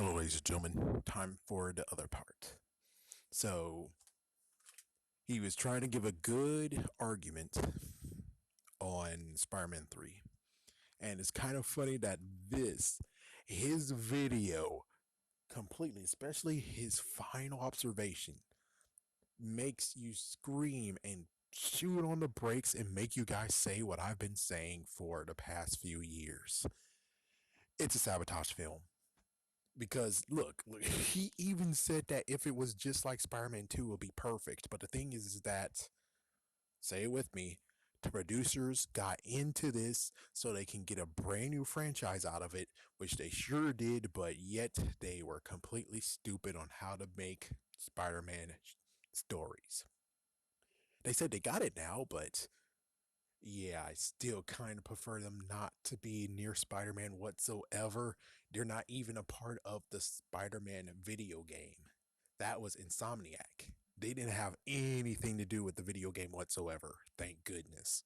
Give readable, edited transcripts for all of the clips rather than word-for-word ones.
Hello, ladies and gentlemen. Time for the other part. So, he was trying to give a good argument on Spider-Man 3. And it's kind of funny that his video, completely, especially his final observation, makes you scream and shoot on the brakes and make you guys say what I've been saying for the past few years. It's a sabotage film. Because look, he even said that if it was just like Spider-Man 2, it would be perfect. But the thing is that, say it with me, the producers got into this so they can get a brand new franchise out of it, which they sure did, but yet they were completely stupid on how to make Spider-Man stories. They said they got it now, but yeah, I still kind of prefer them not to be near Spider-Man whatsoever. They're not even a part of the Spider-Man video game. That was Insomniac. They didn't have anything to do with the video game whatsoever. Thank goodness.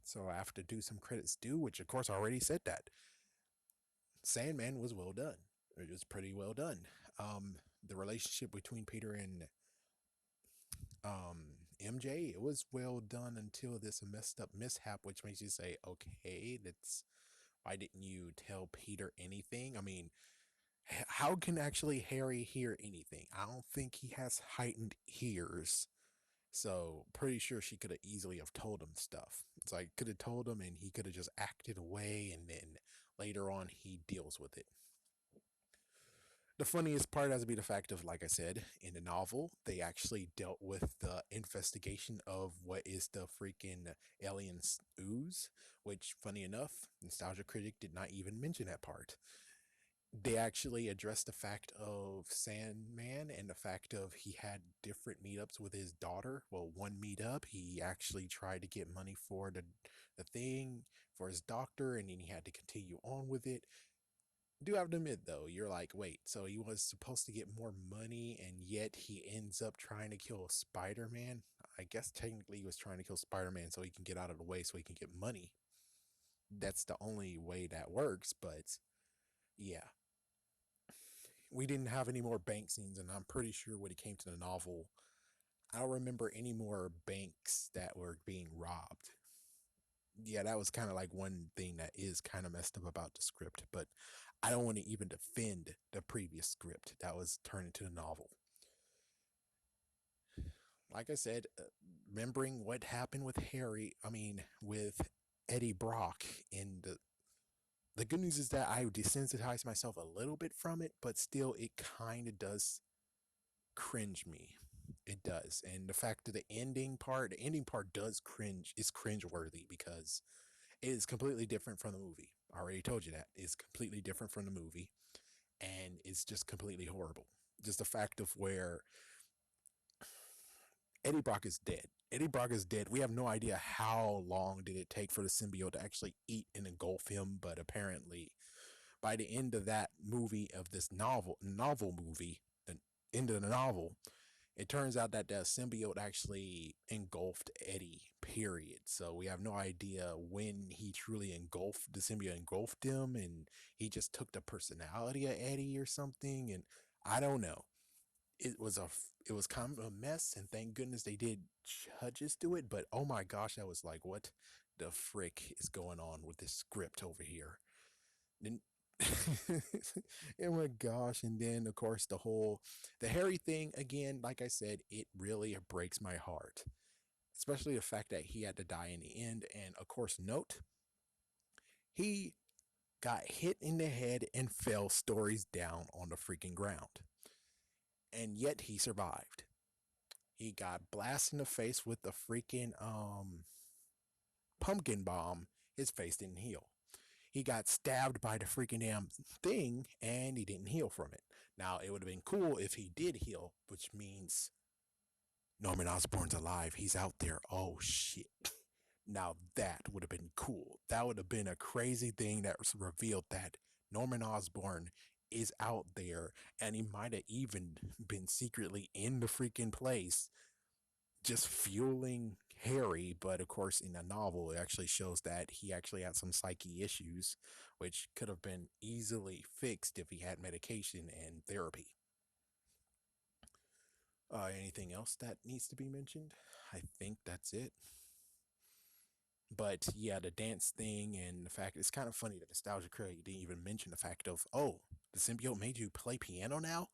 So I have to do some credits due, which of course I already said that. Sandman was well done. It was pretty well done. The relationship between Peter and MJ, it was well done until this messed up mishap, which makes you say, okay, that's why didn't you tell Peter anything? I mean, how can actually Harry hear anything? I don't think he has heightened ears. So pretty sure she could have easily have told him stuff. It's like could have told him and he could have just acted away, and then later on he deals with it. The funniest part has to be the fact of, like I said, in the novel, they actually dealt with the investigation of what is the freaking alien ooze, which, funny enough, Nostalgia Critic did not even mention that part. They actually addressed the fact of Sandman and the fact of he had different meetups with his daughter. Well, one meetup, he actually tried to get money for the thing for his doctor, and then he had to continue on with it. Do have to admit though, you're like, wait, so he was supposed to get more money and yet he ends up trying to kill Spider-Man? I guess technically he was trying to kill Spider-Man so he can get out of the way so he can get money. That's the only way that works, but yeah. We didn't have any more bank scenes, and I'm pretty sure when it came to the novel, I don't remember any more banks that were being robbed. Yeah, that was kind of like one thing that is kind of messed up about the script, but I don't want to even defend the previous script that was turned into the novel. Like I said, remembering what happened with with Eddie Brock, and the good news is that I desensitized myself a little bit from it, but still it kind of does cringe me. It does. And the fact that the ending part does is cringe worthy because it is completely different from the movie. I already told you that. It's completely different from the movie, and it's just completely horrible. Just the fact of where Eddie Brock is dead. Eddie Brock is dead. We have no idea how long did it take for the symbiote to actually eat and engulf him, but apparently by the end of that movie, of this novel movie, the end of the novel, it turns out that the symbiote actually engulfed Eddie, period. So we have no idea when he truly engulfed, the symbiote engulfed him, and he just took the personality of Eddie or something. And I don't know. It was kind of a mess, and thank goodness they did judges to it. But oh my gosh, that was like, what the frick is going on with this script over here? Then oh my gosh. And then of course the Harry thing again, like I said, it really breaks my heart, especially the fact that he had to die in the end. And of course, note, he got hit in the head and fell stories down on the freaking ground, and yet he survived. He got blasted in the face with the freaking pumpkin bomb. His face didn't heal. He got stabbed by the freaking damn thing and he didn't heal from it. Now, it would have been cool if he did heal, which means Norman Osborn's alive. He's out there. Oh, shit. Now, that would have been cool. That would have been a crazy thing that was revealed that Norman Osborn is out there, and he might have even been secretly in the freaking place just fueling Harry, but of course, in the novel, it actually shows that he actually had some psyche issues, which could have been easily fixed if he had medication and therapy. Anything else that needs to be mentioned? I think that's it. But yeah, the dance thing and the fact it's kind of funny that Nostalgia Craig didn't even mention the fact of, oh, the symbiote made you play piano now?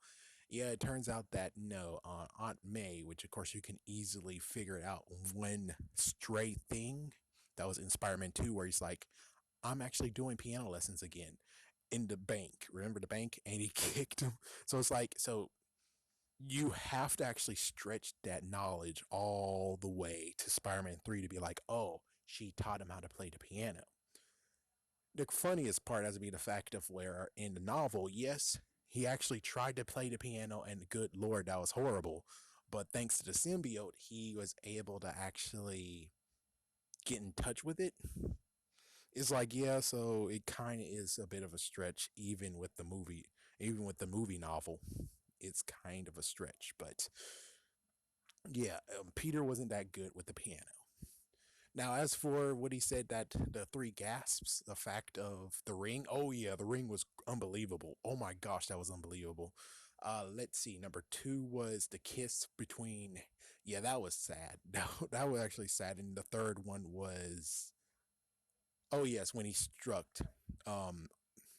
Yeah, it turns out that no, Aunt May, which of course you can easily figure it out, one stray thing that was in Spider-Man 2, where he's like, I'm actually doing piano lessons again in the bank. Remember the bank? And he kicked him. So it's like, so you have to actually stretch that knowledge all the way to Spider-Man 3 to be like, oh, she taught him how to play the piano. The funniest part has to be the fact of where in the novel, yes, he actually tried to play the piano, and good lord, that was horrible. But thanks to the symbiote, he was able to actually get in touch with it. It's like, yeah, so it kind of is a bit of a stretch, even with the movie novel. It's kind of a stretch, but yeah, Peter wasn't that good with the piano. Now, as for what he said, that the three gasps, the fact of the ring, oh yeah, the ring was unbelievable. Oh my gosh, that was unbelievable. Let's see, number two was the kiss between, yeah, that was sad. That was actually sad. And the third one was, oh yes, when he struck um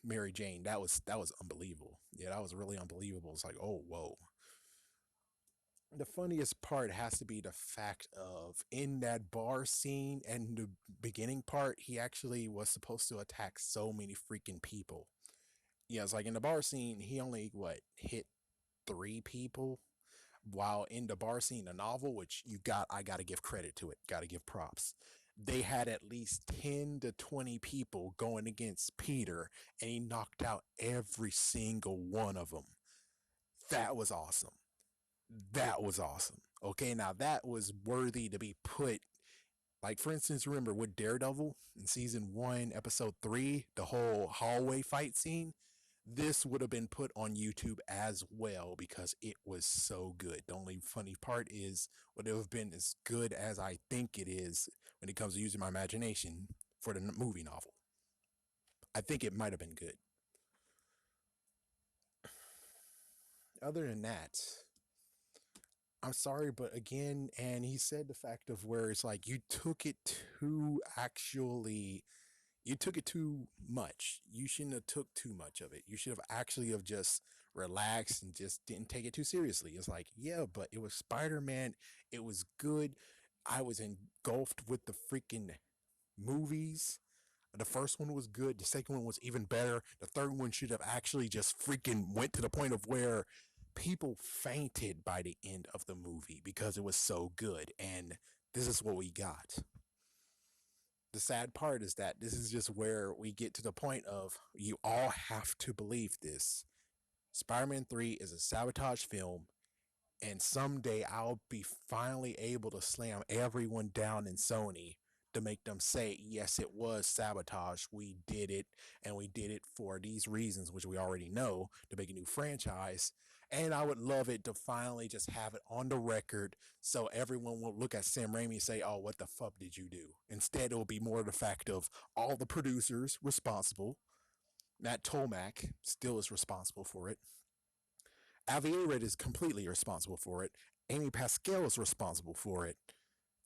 Mary Jane. That was unbelievable. Yeah, that was really unbelievable. It's like, oh whoa. The funniest part has to be the fact of in that bar scene and the beginning part, he actually was supposed to attack so many freaking people. Yeah, it's like in the bar scene, he only what hit three people, while in the bar scene, the novel, which I gotta give credit to it, gotta give props. They had at least 10 to 20 people going against Peter, and he knocked out every single one of them. That was awesome. That was awesome. Okay, now that was worthy to be put. Like, for instance, remember with Daredevil in season one, episode three, the whole hallway fight scene? This would have been put on YouTube as well because it was so good. The only funny part is, would it have been as good as I think it is when it comes to using my imagination for the movie novel? I think it might have been good. Other than that, I'm sorry, but again, and he said the fact of where it's like you took it too much. You shouldn't have took too much of it. You should have actually have just relaxed and just didn't take it too seriously. It's like, yeah, but it was Spider-Man. It was good. I was engulfed with the freaking movies. The first one was good. The second one was even better. The third one should have actually just freaking went to the point of where people fainted by the end of the movie because it was so good. And this is what we got. The sad part is that this is just where we get to the point of you all have to believe this. Spider-Man 3 is a sabotage film, and someday I'll be finally able to slam everyone down in Sony to make them say, yes, it was sabotage. We did it, and we did it for these reasons, which we already know, to make a new franchise. And I would love it to finally just have it on the record so everyone will look at Sam Raimi and say, oh, what the fuck did you do? Instead, it will be more the fact of all the producers responsible. Matt Tomac still is responsible for it. Avi Arad is completely responsible for it. Amy Pascal is responsible for it.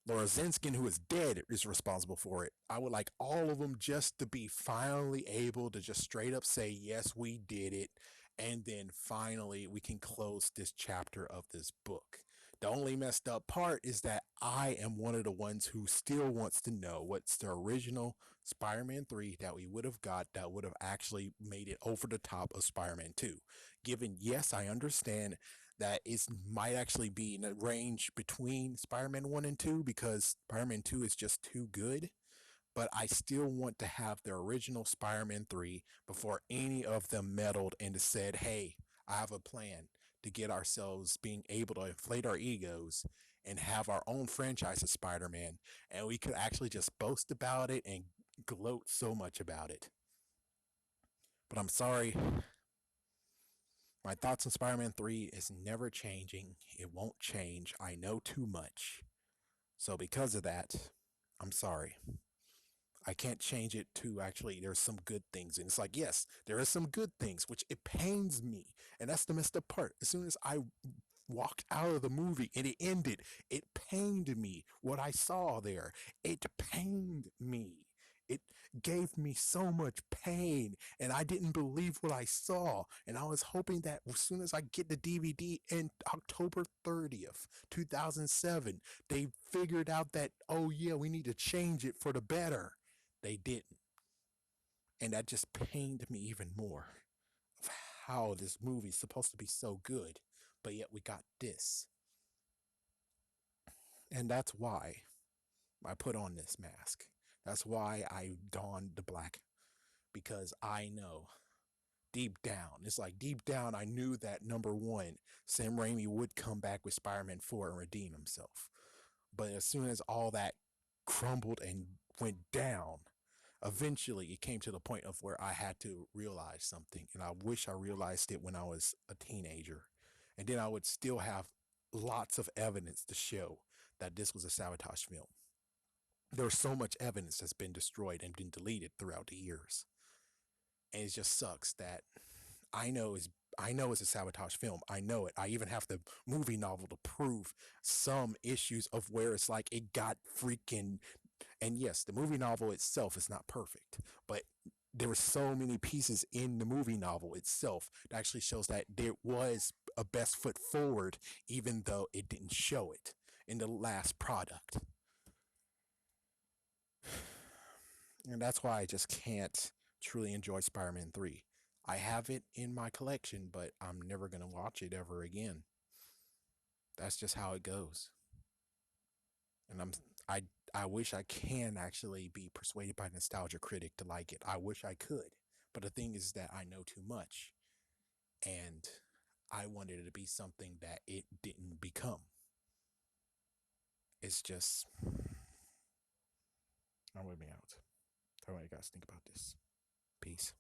Laura Zinskin, who is dead, is responsible for it. I would like all of them just to be finally able to just straight up say, yes, we did it. And then finally, we can close this chapter of this book. The only messed up part is that I am one of the ones who still wants to know what's the original Spider-Man 3 that we would have got that would have actually made it over the top of Spider-Man 2. Given, yes, I understand that it might actually be in a range between Spider-Man 1 and 2 because Spider-Man 2 is just too good. But I still want to have the original Spider-Man 3 before any of them meddled and said, hey, I have a plan to get ourselves being able to inflate our egos and have our own franchise of Spider-Man. And we could actually just boast about it and gloat so much about it. But I'm sorry, my thoughts on Spider-Man 3 is never changing. It won't change. I know too much. So because of that, I'm sorry. I can't change it to actually there's some good things. And it's like, yes, there are some good things, which it pains me. And that's the messed up part. As soon as I walked out of the movie and it ended, it pained me what I saw there. It pained me. It gave me so much pain, and I didn't believe what I saw. And I was hoping that as soon as I get the DVD in October 30th, 2007, they figured out that, oh yeah, we need to change it for the better. They didn't. And that just pained me even more of how this movie's supposed to be so good, but yet we got this. And that's why I put on this mask. That's why I donned the black, because I know deep down, it's like deep down, I knew that number one, Sam Raimi would come back with Spider-Man 4 and redeem himself. But as soon as all that crumbled and went down, eventually it came to the point of where I had to realize something. And I wish I realized it when I was a teenager. And then I would still have lots of evidence to show that this was a sabotage film. There's so much evidence that's been destroyed and been deleted throughout the years. And it just sucks that I know is I know it's a sabotage film. I know it. I even have the movie novel to prove some issues of where it's like it got freaking. And yes, the movie novel itself is not perfect, but there were so many pieces in the movie novel itself that actually shows that there was a best foot forward, even though it didn't show it in the last product. And that's why I just can't truly enjoy Spider-Man 3. I have it in my collection, but I'm never going to watch it ever again. That's just how it goes. And I I wish I can actually be persuaded by Nostalgia Critic to like it. I wish I could. But the thing is that I know too much, and I wanted it to be something that it didn't become. It's just I'm with me out. Tell me what you guys think about this. Peace.